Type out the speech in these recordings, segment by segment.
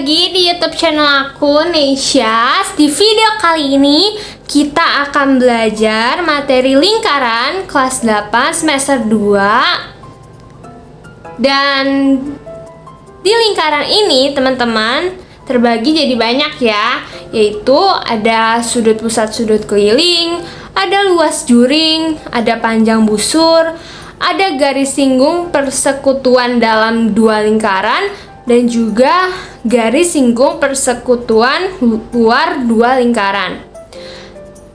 lagi di YouTube channel aku, Neisyas. Di video kali ini kita akan belajar materi lingkaran kelas 8 semester 2. Dan di lingkaran ini teman-teman terbagi jadi banyak ya, yaitu ada sudut pusat sudut keliling, ada luas juring, ada panjang busur, ada garis singgung persekutuan dalam dua lingkaran, dan juga garis singgung persekutuan luar dua lingkaran.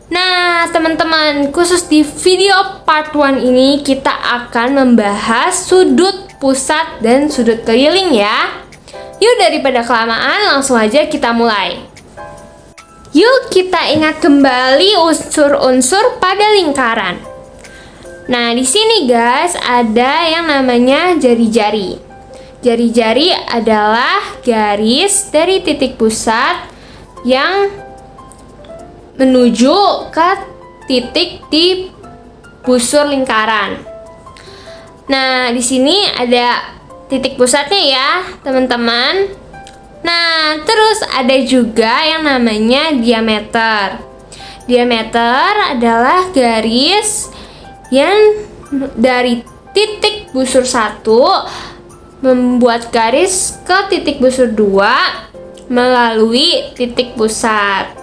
Nah teman-teman, khusus di video part 1 ini kita akan membahas sudut pusat dan sudut keliling ya. Yuk daripada kelamaan, langsung aja kita mulai. Yuk kita ingat kembali unsur-unsur pada lingkaran. Nah di sini guys ada yang namanya jari-jari. Jari-jari adalah garis dari titik pusat yang menuju ke titik di busur lingkaran. Nah, di sini ada titik pusatnya ya, teman-teman. Nah, terus ada juga yang namanya diameter. Diameter adalah garis yang dari titik busur 1 membuat garis ke titik busur 2 melalui titik pusat.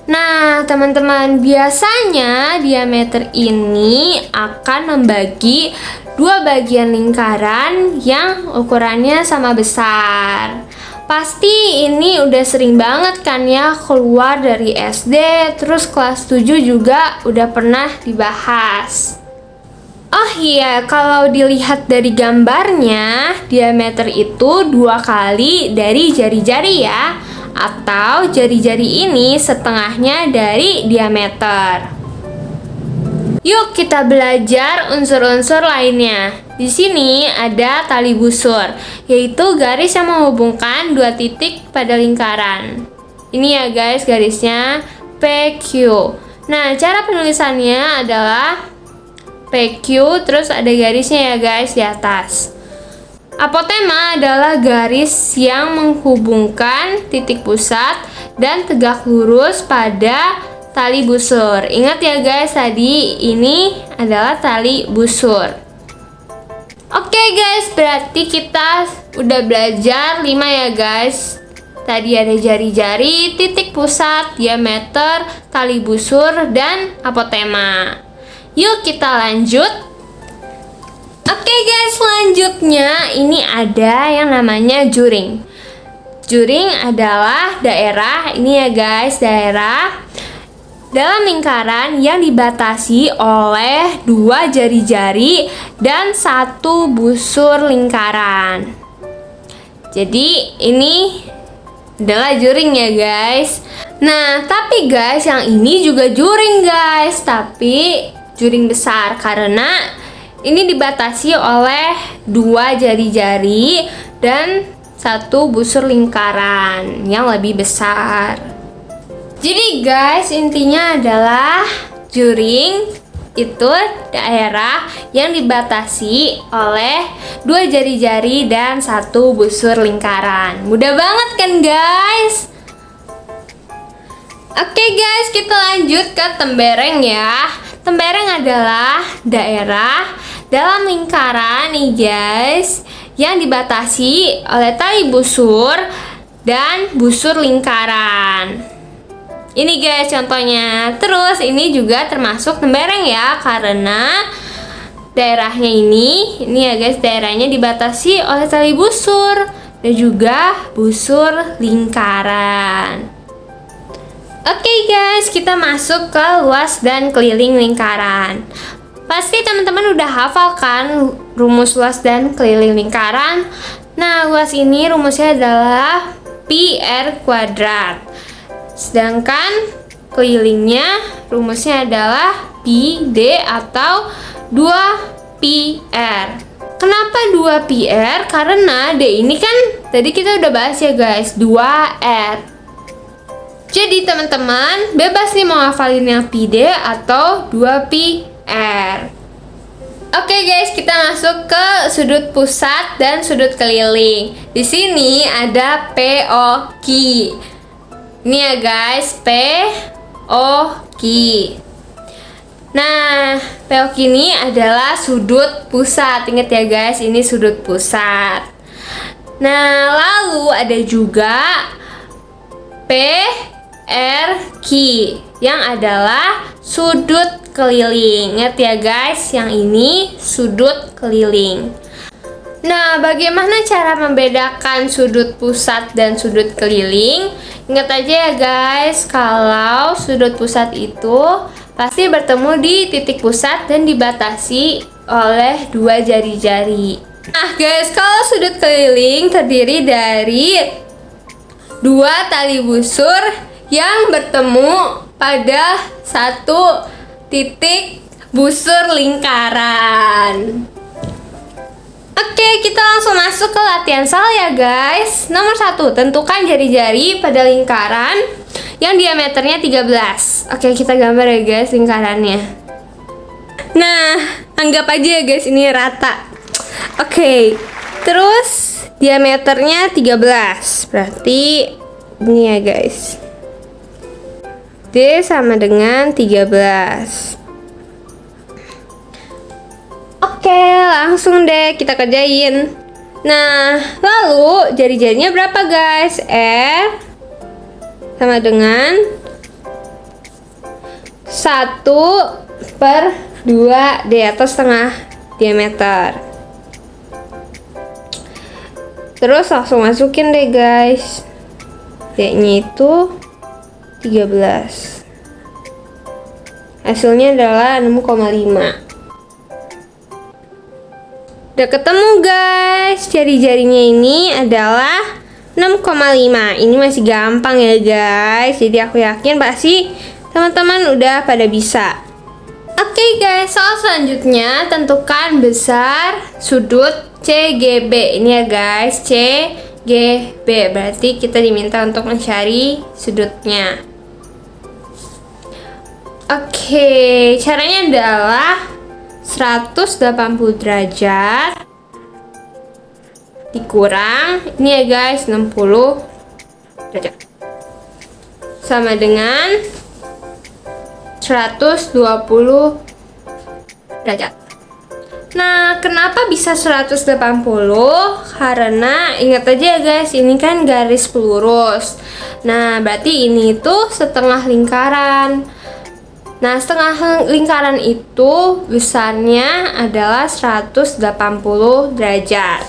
Nah, teman-teman, biasanya diameter ini akan membagi dua bagian lingkaran yang ukurannya sama besar. Pasti ini udah sering banget kan ya keluar dari SD, terus kelas 7 juga udah pernah dibahas. Oh iya, kalau dilihat dari gambarnya, diameter itu 2 kali dari jari-jari ya, atau jari-jari ini setengahnya dari diameter. Yuk kita belajar unsur-unsur lainnya. Di sini ada tali busur, yaitu garis yang menghubungkan dua titik pada lingkaran. Ini ya guys garisnya PQ. Nah, cara penulisannya adalah PQ, terus ada garisnya ya guys di atas. Apotema adalah garis yang menghubungkan titik pusat dan tegak lurus pada tali busur. Ingat ya guys, tadi ini adalah tali busur. Oke guys, berarti kita udah belajar 5 ya guys. Tadi ada jari-jari, titik pusat, diameter, tali busur, dan apotema. Yuk kita lanjut. Oke guys, selanjutnya ini ada yang namanya juring. Juring adalah daerah, ini ya guys, daerah dalam lingkaran yang dibatasi oleh dua jari-jari dan satu busur lingkaran. Jadi ini adalah juring ya guys. Nah tapi guys, yang ini juga juring guys, tapi juring besar karena ini dibatasi oleh dua jari-jari dan satu busur lingkaran yang lebih besar. Jadi guys, intinya adalah juring itu daerah yang dibatasi oleh dua jari-jari dan satu busur lingkaran. Mudah banget kan guys? Oke guys, kita lanjut ke tembereng ya. Tembereng adalah daerah dalam lingkaran nih guys yang dibatasi oleh tali busur dan busur lingkaran. Ini guys contohnya. Terus ini juga termasuk tembereng ya, karena daerahnya ini ya guys, daerahnya dibatasi oleh tali busur dan juga busur lingkaran. Oke guys, kita masuk ke luas dan keliling lingkaran. Pasti teman-teman udah hafal kan rumus luas dan keliling lingkaran. Nah, luas ini rumusnya adalah pi r kuadrat. Sedangkan kelilingnya rumusnya adalah pi d atau 2 pi r. Kenapa 2 pi r? Karena d ini kan tadi kita udah bahas ya guys, 2 r. Jadi teman-teman bebas nih mau ngafalin yang pi d atau 2 pi r. Oke guys, kita masuk ke sudut pusat dan sudut keliling. Di sini ada POQ. Ini ya guys, POQ. Nah, POQ ini adalah sudut pusat. Ingat ya guys, ini sudut pusat. Nah, lalu ada juga PRQ yang adalah sudut keliling. Ingat ya guys, yang ini sudut keliling. Nah, bagaimana cara membedakan sudut pusat dan sudut keliling? Ingat aja ya guys, kalau sudut pusat itu pasti bertemu di titik pusat dan dibatasi oleh dua jari-jari. Nah guys, kalau sudut keliling terdiri dari dua tali busur yang bertemu pada satu titik busur lingkaran. Oke, kita langsung masuk ke latihan soal ya guys. Nomor 1, tentukan jari-jari pada lingkaran yang diameternya 13. Oke, kita gambar ya guys lingkarannya. Nah, anggap aja ya guys ini rata. Oke, terus diameternya 13. Berarti ini ya guys, D sama dengan 13. Oke, langsung deh kita kerjain. Nah, lalu jari-jarinya berapa guys? R sama dengan 1/2 D atau setengah diameter. Terus langsung masukin deh guys, D-nya itu 13. Hasilnya adalah 6,5. Udah ketemu guys, jari-jarinya ini adalah 6,5. Ini masih gampang ya guys, jadi aku yakin pasti teman-teman udah pada bisa. Oke guys, soal selanjutnya tentukan besar sudut CGB. Ini ya guys, CGB. Berarti kita diminta untuk mencari sudutnya. Oke, caranya adalah 180 derajat dikurang ini ya guys 60 derajat sama dengan 120 derajat. Nah, kenapa bisa 180? Karena ingat aja ya guys, ini kan garis lurus. Nah, berarti ini tuh setengah lingkaran. Nah, setengah lingkaran itu besarnya adalah 180 derajat.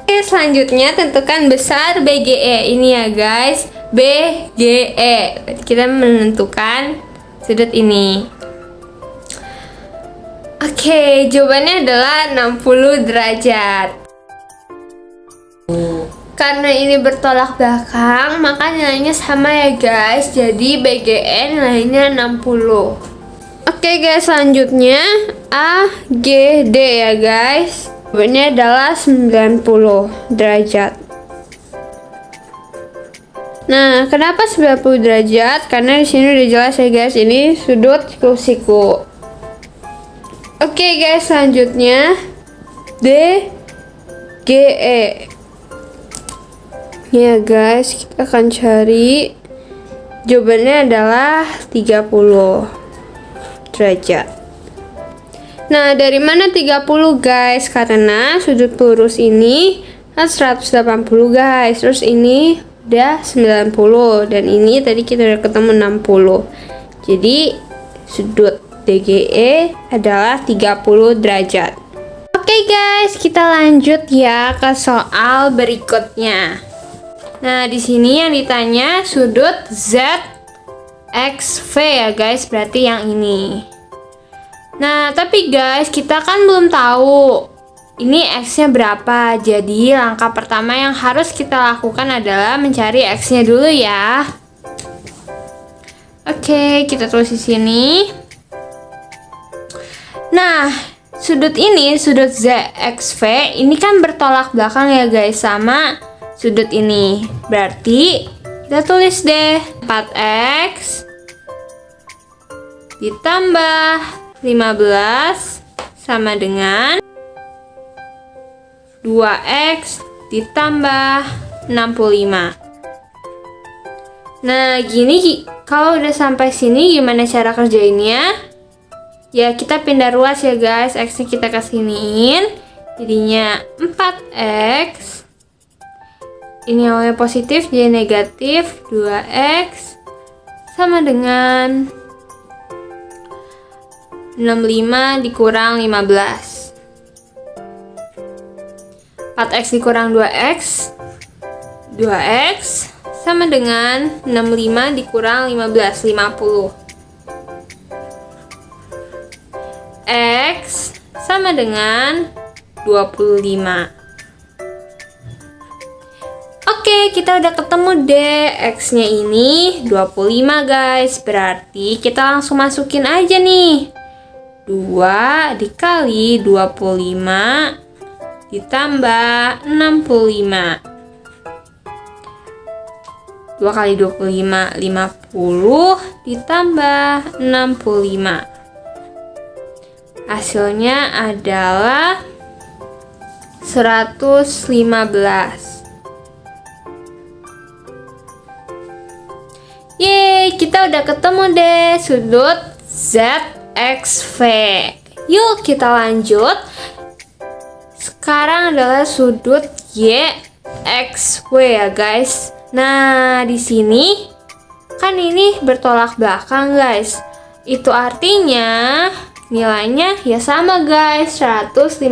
Oke, selanjutnya tentukan besar BGE. Ini ya guys, BGE. Kita menentukan sudut ini. Oke, jawabannya adalah 60 derajat. Karena ini bertolak belakang, maka nilainya sama ya guys. Jadi BGE nilainya 60. Oke guys, selanjutnya AGD ya guys. Jawabannya adalah 90 derajat. Nah, kenapa 90 derajat? Karena di sini udah jelas ya guys, ini sudut siku-siku. Oke guys, selanjutnya DGE. Ya guys, kita akan cari jawabannya adalah 30 derajat. Nah, dari mana 30 guys? Karena sudut lurus ini kan 180 guys. Terus ini udah 90 dan ini tadi kita udah ketemu 60. Jadi sudut DGE adalah 30 derajat. Oke guys, kita lanjut ya ke soal berikutnya. Nah, di sini yang ditanya sudut ZXV ya guys, berarti yang ini. Nah, tapi guys, kita kan belum tahu ini X-nya berapa. Jadi, langkah pertama yang harus kita lakukan adalah mencari X-nya dulu ya. Oke, kita tulis di sini. Nah, sudut ini, sudut ZXV, ini kan bertolak belakang ya guys sama sudut ini. Berarti kita tulis deh 4x ditambah 15 sama dengan 2x ditambah 65. Nah, gini kalau udah sampai sini gimana cara kerjainnya? Ya, kita pindah ruas ya guys. X-nya kita kesiniin. Jadinya 4x. Ini awalnya positif jadi negatif. 2x sama dengan 65 dikurang 15. 4x dikurang 2x sama dengan 65 dikurang 15, 50. X sama dengan 25. Oke, kita udah ketemu deh. X-nya ini 25 guys. Berarti kita langsung masukin aja nih. 2 dikali 25 ditambah 65. 2 kali 25, 50 ditambah 65. Hasilnya adalah 115. Yeay, kita udah ketemu deh sudut ZXV. Yuk kita lanjut. Sekarang adalah sudut YXW ya guys. Nah, di sini kan ini bertolak belakang guys. Itu artinya nilainya ya sama guys, 115.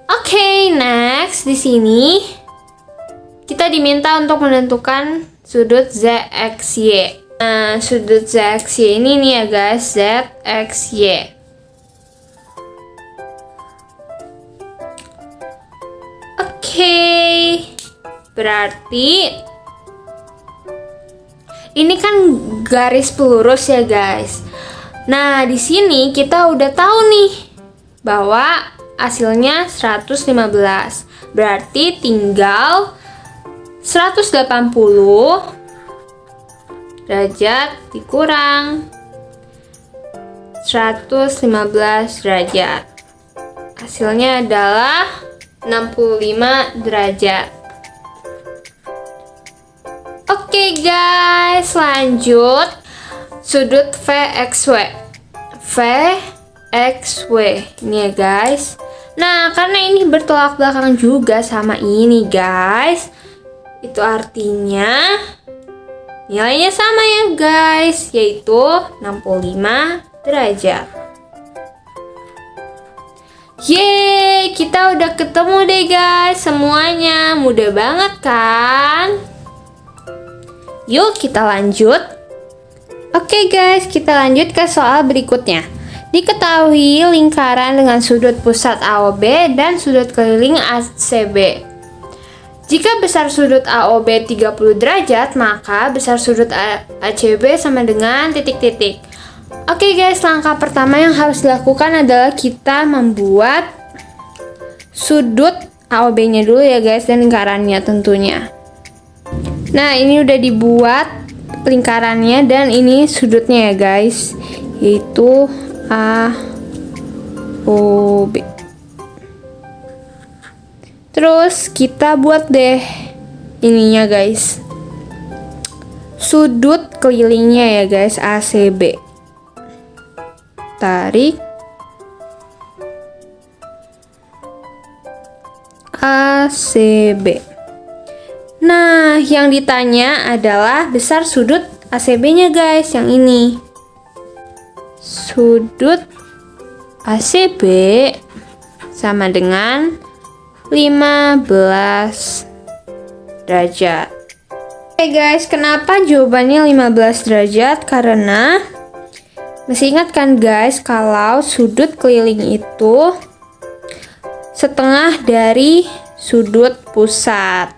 Oke, next di sini kita diminta untuk menentukan sudut ZXY. Nah, sudut ZXY ini nih ya guys, ZXY. Oke, berarti ini kan garis pelurus ya guys. Nah, di sini kita udah tahu nih bahwa hasilnya 115. Berarti tinggal 180 derajat dikurang 115 derajat. Hasilnya adalah 65 derajat. Oke guys, lanjut sudut VXW. VXW ini ya guys. Nah, karena ini bertolak belakang juga sama ini guys, itu artinya nilainya sama ya guys, yaitu 65 derajat. Yeay, kita udah ketemu deh guys semuanya. Mudah banget kan? Yuk kita lanjut. Oke guys, kita lanjut ke soal berikutnya. Diketahui lingkaran dengan sudut pusat AOB dan sudut keliling ACB. Jika besar sudut AOB 30 derajat, maka besar sudut ACB sama dengan titik-titik. Oke guys, langkah pertama yang harus dilakukan adalah kita membuat sudut AOB-nya dulu ya guys, dan lingkarannya tentunya. Nah, ini udah dibuat lingkarannya dan ini sudutnya ya guys, yaitu AOB. Terus kita buat deh ininya guys, sudut kelilingnya ya guys, ACB. Tarik ACB. Nah, yang ditanya adalah besar sudut ACB-nya guys, yang ini. Sudut ACB sama dengan 15 derajat. Oke guys, kenapa jawabannya 15 derajat? Karena masih ingat kan guys, kalau sudut keliling itu setengah dari sudut pusat.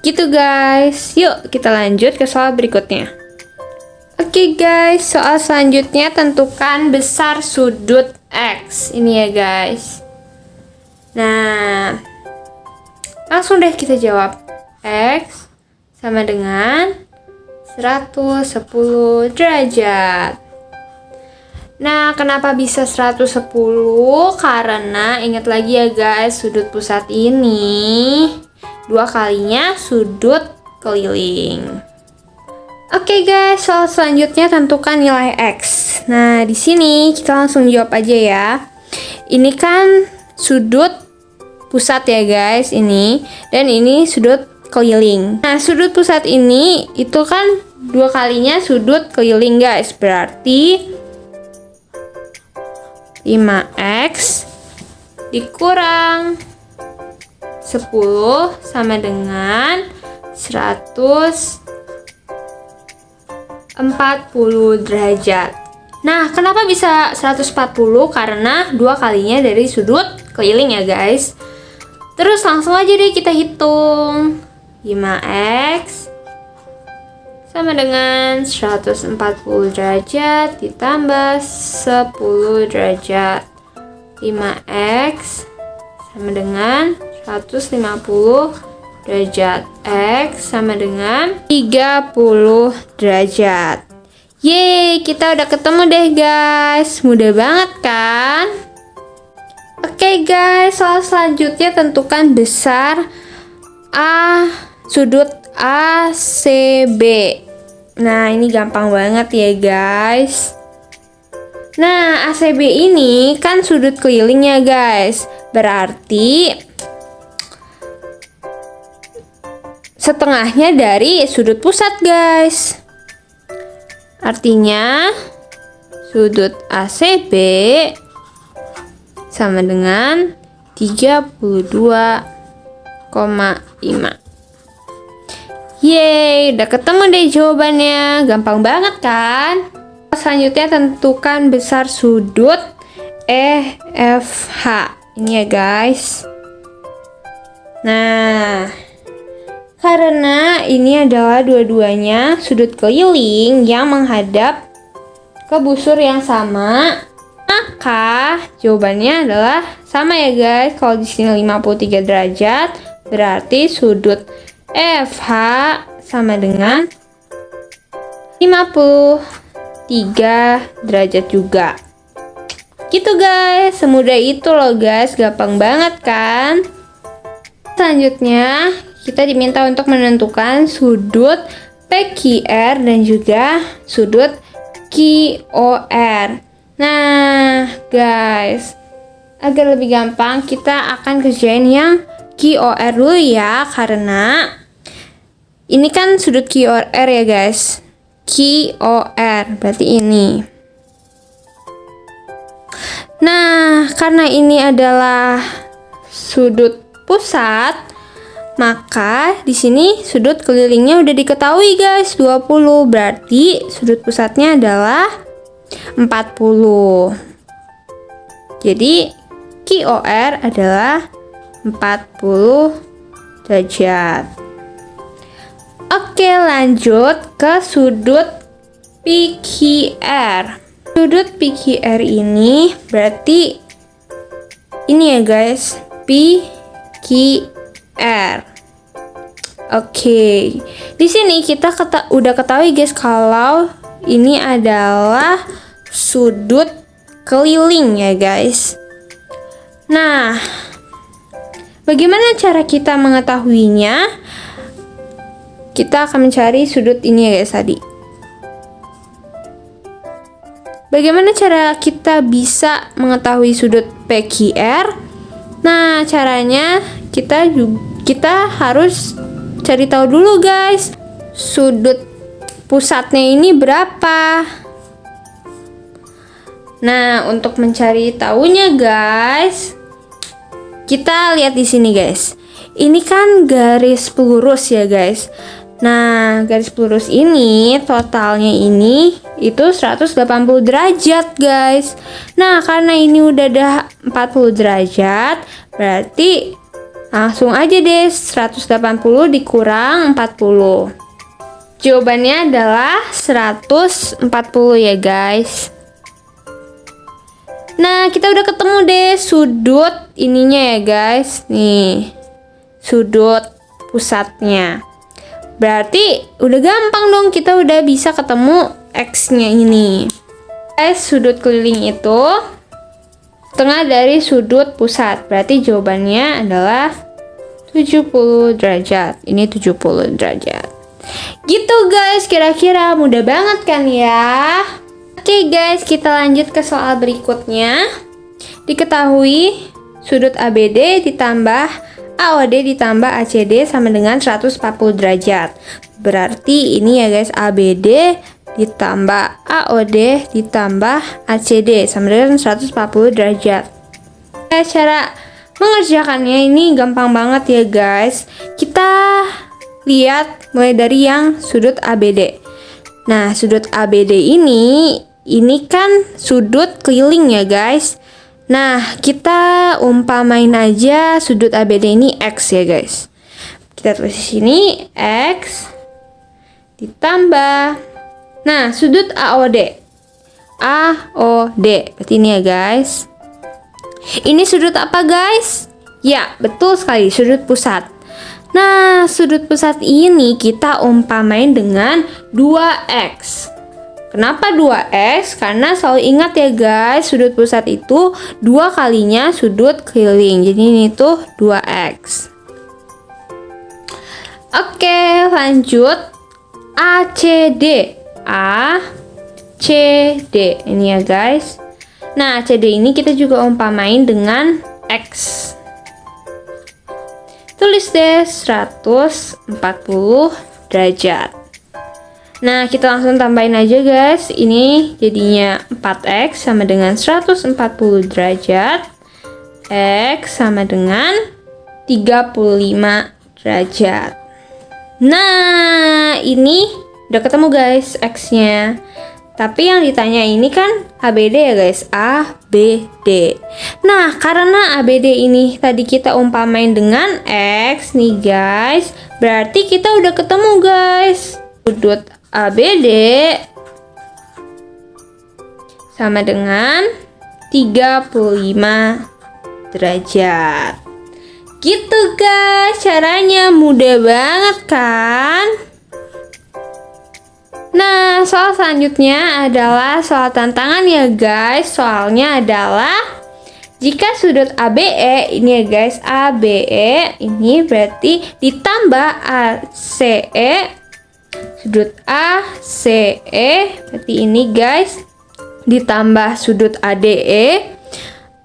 Gitu guys. Yuk kita lanjut ke soal berikutnya. Oke guys, soal selanjutnya tentukan besar sudut X. Ini ya guys. Nah, langsung deh kita jawab. X sama dengan 110 derajat. Nah, kenapa bisa 110? Karena ingat lagi ya guys, sudut pusat ini 2 kalinya sudut keliling. Oke guys, soal selanjutnya tentukan nilai X. Nah, di sini kita langsung jawab aja ya. Ini kan sudut pusat ya guys, ini. Dan ini sudut keliling. Nah, sudut pusat ini itu kan 2 kalinya sudut keliling guys. Berarti 5X dikurang 10 sama dengan 140 derajat. Nah, kenapa bisa 140? Karena 2 kalinya dari sudut keliling ya guys. Terus langsung aja deh kita hitung. 5X sama dengan 140 derajat ditambah 10 derajat. 5X sama dengan 150 derajat. X sama dengan 30 derajat. Yeay, kita udah ketemu deh guys. Mudah banget kan? Oke guys, soal selanjutnya tentukan besar sudut ACB. Nah, ini gampang banget ya guys. Nah, ACB ini kan sudut kelilingnya guys. Berarti setengahnya dari sudut pusat guys. Artinya sudut ACB sama dengan 32,5. Yeay, udah ketemu deh jawabannya. Gampang banget kan? Selanjutnya tentukan besar sudut EFH. Ini ya guys. Nah, karena ini adalah dua-duanya sudut keliling yang menghadap ke busur yang sama, maka jawabannya adalah sama ya guys. Kalau di sini 53 derajat, berarti sudut FH sama dengan 53 derajat juga. Gitu guys, semudah itu loh guys, gampang banget kan? Selanjutnya, kita diminta untuk menentukan sudut PQR dan juga sudut QOR. Nah, guys, agar lebih gampang kita akan kerjain yang QOR dulu ya, karena ini kan sudut QOR ya guys. QOR berarti ini. Nah, karena ini adalah sudut pusat, maka di sini sudut kelilingnya udah diketahui guys, 20. Berarti sudut pusatnya adalah 40. Jadi QOR adalah 40 derajat. Oke, lanjut ke sudut PQR. Sudut PQR ini berarti ini ya guys, PQR. Oke, di sini kita udah ketahui guys kalau ini adalah sudut keliling ya guys. Nah, bagaimana cara kita mengetahuinya? Kita akan mencari sudut ini ya guys tadi. Bagaimana cara kita bisa mengetahui sudut PQR? Nah, caranya kita harus cari tahu dulu guys, sudut pusatnya ini berapa. Nah, untuk mencari tahunya guys, kita lihat di sini guys. Ini kan garis lurus ya guys. Nah, garis lurus ini totalnya ini itu 180 derajat guys. Nah, karena ini udah ada 40 derajat, berarti langsung aja deh 180 dikurang 40. Jawabannya adalah 140 ya guys. Nah, kita udah ketemu deh sudut ininya ya guys. Nih, sudut pusatnya. Berarti udah gampang dong, kita udah bisa ketemu X-nya ini. Sudut keliling itu setengah dari sudut pusat. Berarti jawabannya adalah 70 derajat. Ini 70 derajat. Gitu guys, kira-kira mudah banget kan ya? Oke guys, kita lanjut ke soal berikutnya. Diketahui sudut ABD ditambah AOD ditambah ACD sama dengan 140 derajat. Berarti ini ya guys, ABD ditambah AOD ditambah ACD sama dengan 140 derajat. Cara mengerjakannya ini gampang banget ya guys. Kita lihat mulai dari yang sudut ABD. Nah, sudut ABD ini kan sudut keliling ya guys. Nah, kita umpamain aja sudut ABD ini X ya guys. Kita tulis di sini X ditambah. Nah, sudut AOD. Berarti ini ya guys. Ini sudut apa guys? Ya, betul sekali, sudut pusat. Nah, sudut pusat ini kita umpamain dengan 2X. Kenapa 2X? Karena selalu ingat ya guys, sudut pusat itu 2 kalinya sudut keliling. Jadi ini tuh 2X. Oke, lanjut. ACD. ACD. Ini ya guys. Nah, ACD ini kita juga umpamain dengan X. Tulis deh 140 derajat. Nah, kita langsung tambahin aja guys. Ini jadinya 4X sama dengan 140 derajat. X sama dengan 35 derajat. Nah, ini udah ketemu guys X-nya. Tapi yang ditanya ini kan ABD ya guys, ABD. Nah, karena ABD ini tadi kita umpamain dengan X nih guys, berarti kita udah ketemu guys. Sudut ABD sama dengan 35 derajat. Gitu guys, caranya mudah banget kan? Nah, soal selanjutnya adalah soal tantangan ya guys. Soalnya adalah jika sudut ABE ini ya guys, ABE ini berarti ditambah ACE. Sudut ACE berarti ini guys ditambah sudut ADE.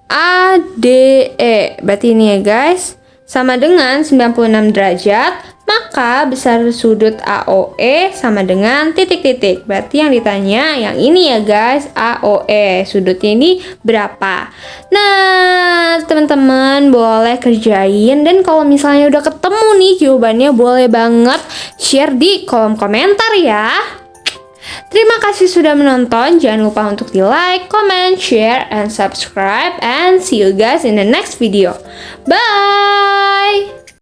ADE berarti ini ya guys sama dengan 96 derajat. Maka besar sudut AOE sama dengan titik-titik. Berarti yang ditanya yang ini ya guys, AOE. Sudutnya ini berapa? Nah, teman-teman boleh kerjain. Dan kalau misalnya udah ketemu nih jawabannya, boleh banget share di kolom komentar ya. Terima kasih sudah menonton. Jangan lupa untuk di like, comment, share, and subscribe. And see you guys in the next video. Bye!